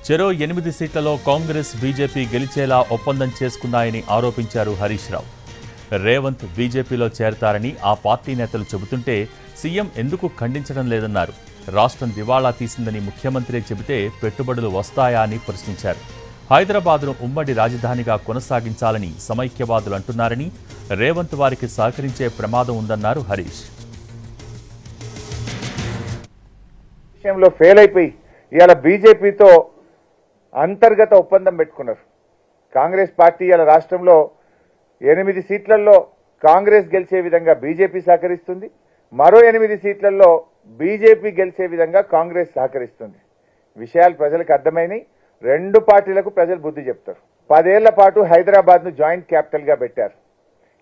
చెరో 8 సీట్లలో కాంగ్రెస్ బీజేపీ గెలిచేలా ఒప్పందం చేసుకున్నాయని ఆరోపించారు హరీష్ రావు. రేవంత్ బీజేపీలో చేరతారని ఆ పార్టీ నేతలు చెబుతుంటే సీఎం ఎందుకు ఖండించడం లేదన్నారు. రాష్ట్రం దివాళా తీసిందని ముఖ్యమంత్రి చెబితే పెట్టుబడులు వస్తాయా అని ప్రశ్నించారు. హైదరాబాద్ను ఉమ్మడి రాజధానిగా కొనసాగించాలని సమైక్యవాదులు అంటున్నారని, రేవంత్ వారికి సహకరించే ప్రమాదం ఉందన్నారు హరీష్. విషయంలో ఫెయిల్ అయిపోయి ఇవాళ బీజేపీతో అంతర్గత ఒప్పందం పెట్టుకున్నారు. కాంగ్రెస్ పార్టీ ఇవాళ రాష్ట్రంలో 8 సీట్లలో కాంగ్రెస్ గెలిచే విధంగా బీజేపీ సహకరిస్తుంది, మరో 8 సీట్లలో బీజేపీ గెలిచే విధంగా కాంగ్రెస్ సహకరిస్తుంది. విషయాలు ప్రజలకు అర్థమైనవి. రెండు పార్టీలకు ప్రజలు బుద్ధి చెప్తారు. 10 ఏళ్ల పాటు హైదరాబాద్ను జాయింట్ క్యాపిటల్ గా పెట్టారు.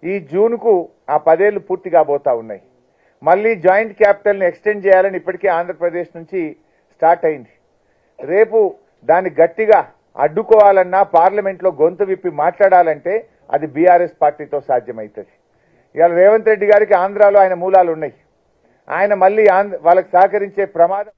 ఈ జూన్కు ఆ 10 ఏళ్లు పూర్తి కాబోతా ఉన్నాయి. మళ్ళీ జాయింట్ క్యాపిటల్ని ఎక్స్టెండ్ చేయాలని ఇప్పటికే ఆంధ్రప్రదేశ్ నుంచి స్టార్ట్ అయింది. రేపు దాన్ని గట్టిగా అడ్డుకోవాలన్నా, పార్లమెంట్లో గొంతు విప్పి మాట్లాడాలంటే అది బీఆర్ఎస్ పార్టీతో సాధ్యమవుతుంది. ఇవాళ రేవంత్ రెడ్డి గారికి ఆంధ్రాలో ఆయన మూలాలు ఉన్నాయి. ఆయన మళ్ళీ వాళ్ళకి సహకరించే ప్రమాదం